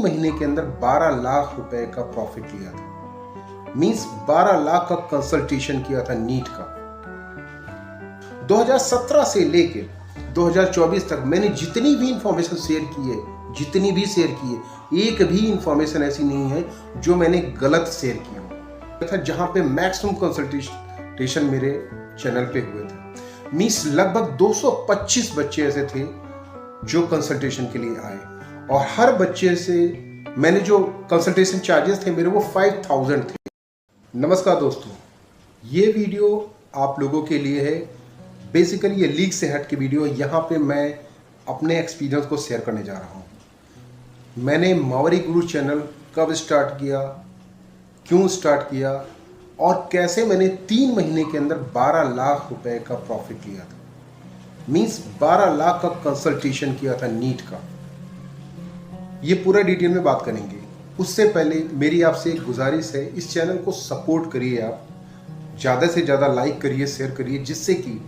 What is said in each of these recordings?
महीने के अंदर 12 लाख रुपए का प्रॉफिट लिया था। मींस 12 लाख का कंसल्टेशन किया था नीट का। 2017 से लेके 2024 तक मैंने जितनी भी इंफॉर्मेशन शेयर की है, एक भी इंफॉर्मेशन ऐसी नहीं है जो मैंने गलत शेयर किया था। जहां पे मैक्सिमम कंसल्टेशन मेरे चैनल पे हुए थे। मींस लगभग 225 बच्चे ऐसे थे जो कंसल्टेशन के लिए आए, और हर बच्चे से मैंने जो कंसल्टेशन चार्जेस थे मेरे वो 5000 थे। नमस्कार दोस्तों, ये वीडियो आप लोगों के लिए है। बेसिकली ये लीग से हट के वीडियो, यहाँ पे मैं अपने एक्सपीरियंस को शेयर करने जा रहा हूँ। मैंने मावरी गुरु चैनल कब स्टार्ट किया, क्यों स्टार्ट किया, और कैसे मैंने 3 महीने के अंदर 12 लाख रुपए का प्रॉफिट लिया था। मींस 12 लाख का कंसल्टेशन किया था नीट का। ये पूरा डिटेल में बात करेंगे। उससे पहले मेरी आपसे एक गुजारिश है, इस चैनल को सपोर्ट करिए, आप ज़्यादा से ज़्यादा लाइक करिए, शेयर करिए, जिससे कि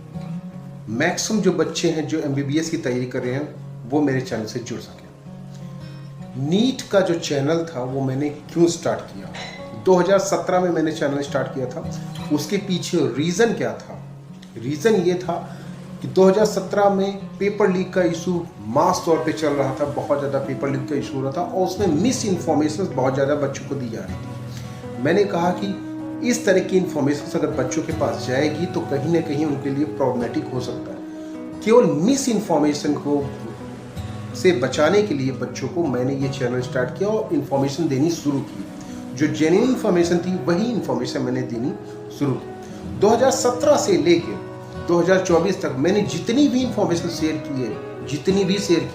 मैक्सिमम जो बच्चे हैं जो MBBS की तैयारी कर रहे हैं वो मेरे चैनल से जुड़ सकें। नीट का जो चैनल था वो मैंने क्यों स्टार्ट किया, 2017 में मैंने चैनल स्टार्ट किया था। उसके पीछे रीज़न क्या था? रीज़न ये था कि 2017 में पेपर लीक का इशू मास तौर पे चल रहा था, बहुत ज़्यादा पेपर लीक का इशू हो रहा था, और उसमें मिस इन्फॉर्मेशन बहुत ज़्यादा बच्चों को दी जा रही थी। मैंने कहा कि इस तरह की इन्फॉर्मेशन अगर बच्चों के पास जाएगी तो कहीं ना कहीं उनके लिए प्रॉब्लमेटिक हो सकता है। केवल मिस इन्फॉर्मेशन को से बचाने के लिए बच्चों को मैंने ये चैनल स्टार्ट किया और इन्फॉर्मेशन देनी शुरू की। जो जेन्युइन इन्फॉर्मेशन थी वही इन्फॉर्मेशन मैंने देनी शुरू की। 2017 से लेके 2024 तक मैंने जितनी भी इंफॉर्मेशन शेयर की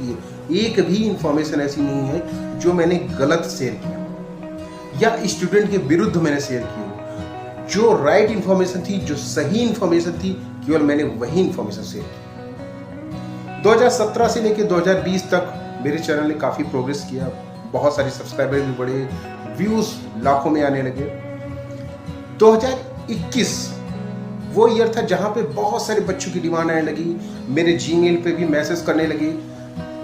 है, एक भी इंफॉर्मेशन ऐसी नहीं है जो मैंने गलत शेयर किया या स्टूडेंट के विरुद्ध मैंने शेयर की। जो राइट इंफॉर्मेशन थी, जो सही इंफॉर्मेशन थी, केवल मैंने वही इंफॉर्मेशन शेयर की। 2017 से लेके 2020 तक मेरे चैनल ने काफ़ी प्रोग्रेस किया, बहुत सारे सब्सक्राइबर भी बढ़े, व्यूज़ लाखों में आने लगे। 2021 वो ईयर था जहाँ पे बहुत सारे बच्चों की डिमांड आने लगी, मेरे जीमेल पे भी मैसेज करने लगे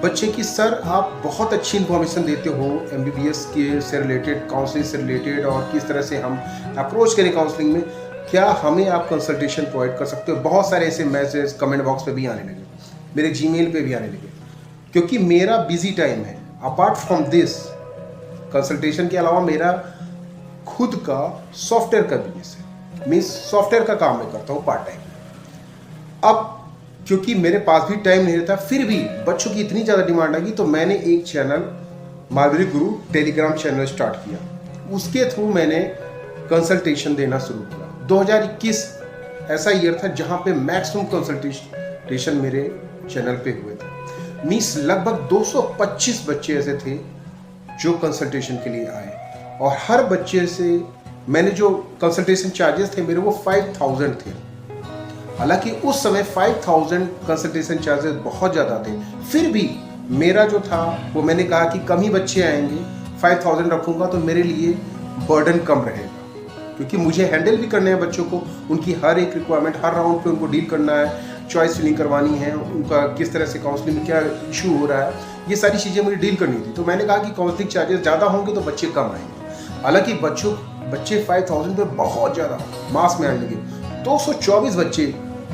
बच्चे कि सर आप बहुत अच्छी इन्फॉर्मेशन देते हो MBBS के से रिलेटेड, काउंसलिंग से रिलेटेड, और किस तरह से हम अप्रोच करें काउंसलिंग में, क्या हमें आप कंसल्टेशन प्रोवाइड कर सकते हो। बहुत सारे ऐसे मैसेज कमेंट बॉक्स पे भी आने लगे, मेरे जीमेल पे भी आने लगे, क्योंकि मेरा बिजी टाइम है। अपार्ट फ्रॉम दिस कंसल्टेशन के अलावा मेरा खुद का सॉफ्टवेयर का बिजनेस है, मीन्स सॉफ्टवेयर का काम मैं करता हूँ पार्ट टाइम। अब क्योंकि मेरे पास भी टाइम नहीं रहता, फिर भी बच्चों की इतनी ज़्यादा डिमांड आ गई तो मैंने एक चैनल मावरी गुरु टेलीग्राम चैनल स्टार्ट किया। उसके थ्रू मैंने कंसल्टेशन देना शुरू किया। 2021 ऐसा ईयर था जहाँ पे मैक्सिमम कंसल्टेशन मेरे चैनल पे हुए थे। मींस लगभग 225 बच्चे ऐसे थे जो कंसल्टेशन के लिए आए, और हर बच्चे से मैंने जो कंसल्टेशन चार्जेस थे मेरे वो 5000 थे। हालांकि उस समय 5000 कंसल्टेशन चार्जेस बहुत ज़्यादा थे, फिर भी मेरा जो था वो मैंने कहा कि कम ही बच्चे आएंगे, 5000 रखूँगा तो मेरे लिए बर्डन कम रहेगा, क्योंकि मुझे हैंडल भी करने हैं बच्चों को, उनकी हर एक रिक्वायरमेंट, हर राउंड पे उनको डील करना है, चॉइस फिलिंग करवानी है, उनका किस तरह से काउंसलिंग में क्या इशू हो रहा है, ये सारी चीज़ें मुझे डील करनी थी। तो मैंने कहा कि काउंसलिंग चार्जेस ज़्यादा होंगे तो बच्चे कम आएंगे। हालांकि बच्चे 5000 पे बहुत ज़्यादा मास में आने लगे। 224 बच्चे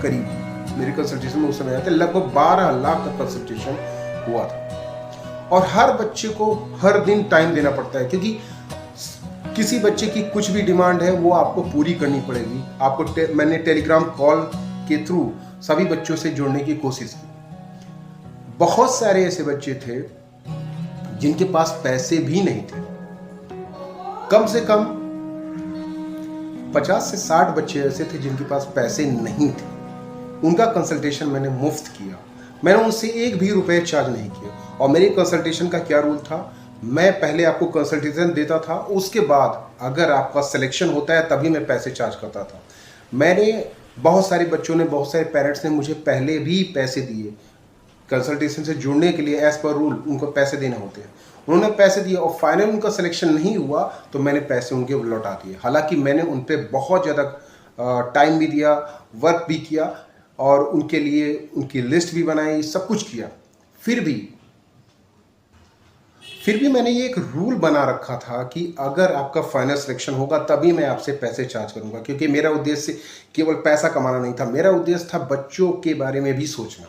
करीब मेरे कंसल्टेशन में उस समय आए थे। लगभग 12 लाख का कंसल्टेशन हुआ था, और हर बच्चे को हर दिन टाइम देना पड़ता है, क्योंकि किसी बच्चे की कुछ भी डिमांड है वो आपको पूरी करनी पड़ेगी। आपको मैंने टेलीग्राम कॉल के थ्रू सभी बच्चों से जुड़ने की कोशिश की। बहुत सारे ऐसे बच्चे थे जिनके पास पैसे भी नहीं थे। कम से कम 50 से 60 बच्चे ऐसे थे जिनके पास पैसे नहीं थे। उनका कंसल्टेशन मैंने मुफ्त किया, मैंने उनसे एक भी रुपए चार्ज नहीं किया। और मेरे कंसल्टेशन का क्या रूल था, मैं पहले आपको कंसल्टेशन देता था, उसके बाद अगर आपका सिलेक्शन होता है तभी मैं पैसे चार्ज करता था। मैंने बहुत सारे बच्चों ने, बहुत सारे पेरेंट्स ने मुझे पहले भी पैसे दिए कंसल्टेशन से जुड़ने के लिए। एज पर रूल उनको पैसे देने होते हैं, उन्होंने पैसे दिए, और फाइनल उनका सिलेक्शन नहीं हुआ तो मैंने पैसे उनके लौटा दिए। हालांकि मैंने उन पर बहुत ज़्यादा टाइम भी दिया, वर्क भी किया, और उनके लिए उनकी लिस्ट भी बनाई, सब कुछ किया। फिर फिर भी मैंने ये एक रूल बना रखा था कि अगर आपका फाइनल सिलेक्शन होगा तभी मैं आपसे पैसे चार्ज करूंगा, क्योंकि मेरा उद्देश्य केवल पैसा कमाना नहीं था, मेरा उद्देश्य था बच्चों के बारे में भी सोचना।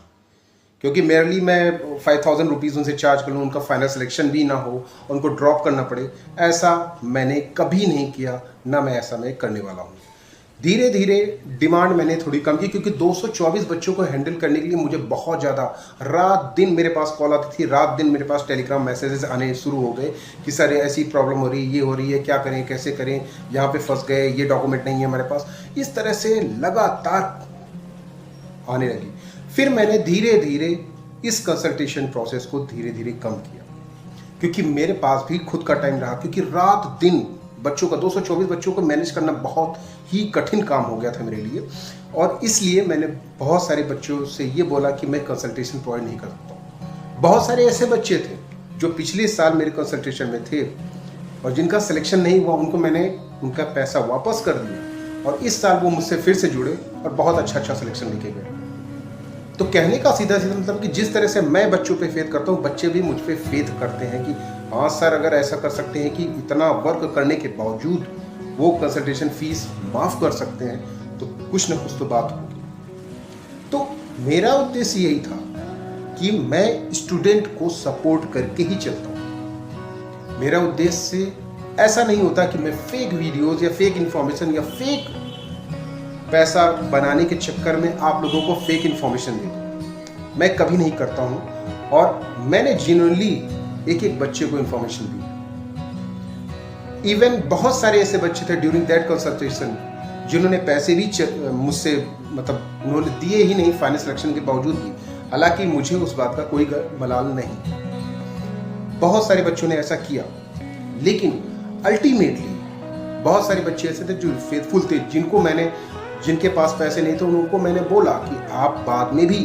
क्योंकि मेरे लिए मैं 5000 रुपीज़ उनसे चार्ज कर लूँ, उनका फाइनल सिलेक्शन भी ना हो, उनको ड्रॉप करना पड़े, ऐसा मैंने कभी नहीं किया, ना मैं ऐसा मैं करने वाला हूँ। धीरे धीरे डिमांड मैंने थोड़ी कम की, क्योंकि 224 बच्चों को हैंडल करने के लिए मुझे बहुत ज़्यादा रात दिन मेरे पास कॉल आती थी, रात दिन मेरे पास टेलीग्राम मैसेजेस आने शुरू हो गए कि सर ऐसी प्रॉब्लम हो रही है, ये हो रही है, क्या करें, कैसे करें, यहाँ पे फंस गए, ये डॉक्यूमेंट नहीं है हमारे पास। इस तरह से लगातार आने लगी। फिर मैंने धीरे धीरे इस कंसल्टेशन प्रोसेस को धीरे धीरे कम किया, क्योंकि मेरे पास भी खुद का टाइम रहा, क्योंकि रात दिन बच्चों का 224 बच्चों को मैनेज करना बहुत ही कठिन काम हो गया था मेरे लिए। और इसलिए मैंने बहुत सारे बच्चों से ये बोला कि मैं कंसल्टेशन प्रोवाइड नहीं कर सकता। बहुत सारे ऐसे बच्चे थे जो पिछले साल मेरे कंसल्टेशन में थे और जिनका सिलेक्शन नहीं हुआ, उनको मैंने उनका पैसा वापस कर दिया और इस साल वो मुझसे फिर से जुड़े और बहुत अच्छा सिलेक्शन लेके गए। तो कहने का सीधा सीधा मतलब कि जिस तरह से मैं बच्चों पे फेथ करता हूँ, बच्चे भी मुझ पे फेथ करते हैं कि हाँ सर, अगर ऐसा कर सकते हैं कि इतना वर्क करने के बावजूद वो कंसल्टेशन फीस माफ़ कर सकते हैं, तो कुछ ना कुछ तो बात होगी। तो मेरा उद्देश्य यही था कि मैं स्टूडेंट को सपोर्ट करके ही चलता हूँ। मेरा उद्देश्य ऐसा नहीं होता कि मैं फेक वीडियोज़ या फेक इन्फॉर्मेशन या फेक पैसा बनाने के चक्कर में आप लोगों को फेक इन्फॉर्मेशन दे दूँ। मैं कभी नहीं करता हूँ और मैंने जेन्युइनली एक एक बच्चे को इन्फॉर्मेशन दी। इवन बहुत सारे ऐसे बच्चे थे ड्यूरिंग दैट कंसल्टेशन जिन्होंने पैसे भी मुझसे मतलब उन्होंने दिए ही नहीं फाइनल सिलेक्शन के बावजूद भी। हालांकि मुझे उस बात का कोई मलाल नहीं, बहुत सारे बच्चों ने ऐसा किया, लेकिन अल्टीमेटली बहुत सारे बच्चे ऐसे थे जो फेथफुल थे, जिनके पास पैसे नहीं थे, उनको मैंने बोला कि आप बाद में भी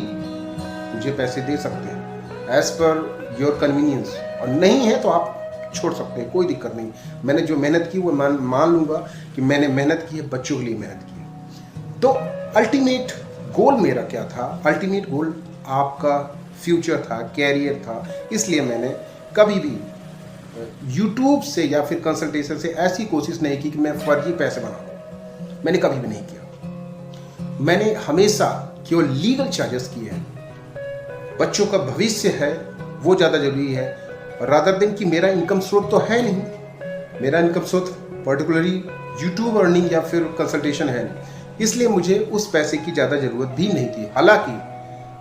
मुझे पैसे दे सकते हैं एज पर योर कन्वीनियंस, और नहीं है तो आप छोड़ सकते हैं, कोई दिक्कत नहीं। मैंने जो मेहनत की वो मान लूँगा कि मैंने मेहनत की है, बच्चों के लिए मेहनत की है। तो अल्टीमेट गोल मेरा क्या था? अल्टीमेट गोल आपका फ्यूचर था, कैरियर था। इसलिए मैंने कभी भी यूट्यूब से या फिर कंसल्टेशन से ऐसी कोशिश नहीं की कि मैं फर्जी पैसे बनाऊँ। मैंने कभी भी नहीं किया। मैंने हमेशा केवल लीगल चार्जेस किए हैं। बच्चों का भविष्य है वो ज़्यादा जरूरी है, रादर देन कि मेरा इनकम स्रोत तो है नहीं। मेरा इनकम स्रोत पर्टिकुलरली यूट्यूब अर्निंग या फिर कंसल्टेशन है नहीं, इसलिए मुझे उस पैसे की ज़्यादा ज़रूरत भी नहीं थी। हालांकि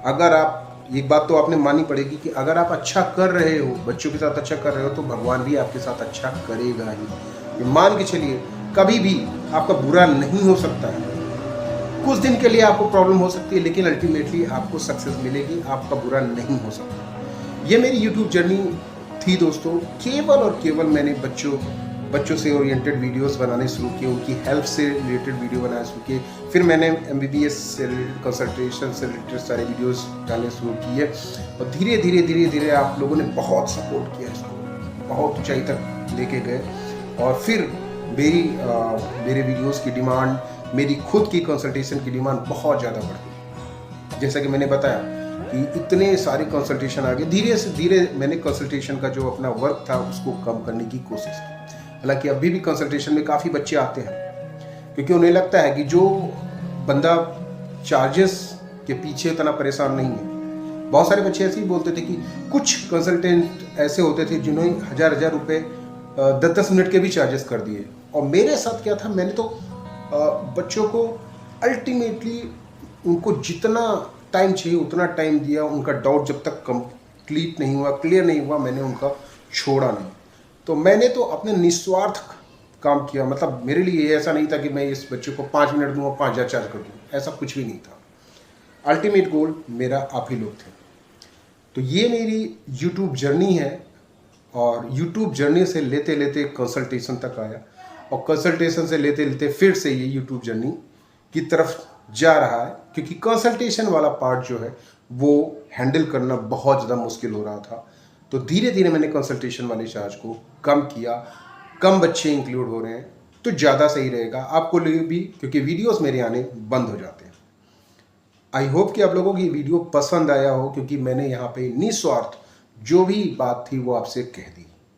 अगर आप, एक बात तो आपने माननी पड़ेगी कि अगर आप अच्छा कर रहे हो, बच्चों के साथ अच्छा कर रहे हो, तो भगवान भी आपके साथ अच्छा करेगा ही। मान के चलिए, कभी भी आपका बुरा नहीं हो सकता है। कुछ दिन के लिए आपको प्रॉब्लम हो सकती है, लेकिन अल्टीमेटली आपको सक्सेस मिलेगी, आपका बुरा नहीं हो सकता। ये मेरी यूट्यूब जर्नी थी दोस्तों। केवल और केवल मैंने बच्चों से ओरिएंटेड वीडियोस बनाने शुरू किए, उनकी हेल्थ से रिलेटेड वीडियो बनाने शुरू किए। फिर मैंने MBBS से रिलेटेड, कंसल्टेशन से रिलेटेड सारे वीडियोस डालने शुरू किए और धीरे धीरे आप लोगों ने बहुत सपोर्ट किया, इसको बहुत ऊंचाई तक लेके गए। और फिर मेरे वीडियोस की डिमांड, मेरी खुद की कंसल्टेशन की डिमांड बहुत ज़्यादा बढ़ गई। जैसा कि मैंने बताया कि इतने सारे कंसल्टेशन आ गए, धीरे से धीरे मैंने कंसल्टेशन का जो अपना वर्क था उसको कम करने की कोशिश की। हालांकि अभी भी कंसल्टेशन में काफ़ी बच्चे आते हैं, क्योंकि उन्हें लगता है कि जो बंदा चार्जेस के पीछे इतना परेशान नहीं है। बहुत सारे बच्चे ऐसे ही बोलते थे कि कुछ कंसल्टेंट ऐसे होते थे जिन्होंने हज़ार रुपये 10 मिनट के भी चार्जेस कर दिए। और मेरे साथ क्या था, मैंने तो बच्चों को अल्टीमेटली उनको जितना टाइम चाहिए उतना टाइम दिया। उनका डाउट जब तक कंप्लीट नहीं हुआ, क्लियर नहीं हुआ, मैंने उनका छोड़ा नहीं। तो मैंने तो अपने निस्वार्थ काम किया। मतलब मेरे लिए ऐसा नहीं था कि मैं इस बच्चे को 5 मिनट दूँ और 5000 चार्ज कर दूँ, ऐसा कुछ भी नहीं था। अल्टीमेट गोल मेरा आप ही लोग थे। तो ये मेरी यूट्यूब जर्नी है और यूट्यूब जर्नी से लेते लेते कंसल्टेशन तक आया और कंसल्टेशन से लेते लेते फिर से ये यूट्यूब जर्नी की तरफ जा रहा है, क्योंकि कंसल्टेशन वाला पार्ट जो है वो हैंडल करना बहुत ज़्यादा मुश्किल हो रहा था। तो धीरे धीरे मैंने कंसल्टेशन वाले चार्ज को कम किया। कम बच्चे इंक्लूड हो रहे हैं तो ज़्यादा सही रहेगा आपको लिए भी, क्योंकि वीडियोस मेरे आने बंद हो जाते हैं। आई होप कि आप लोगों की वीडियो पसंद आया हो, क्योंकि मैंने यहाँ पे निस्वार्थ जो भी बात थी वो आपसे कह दी।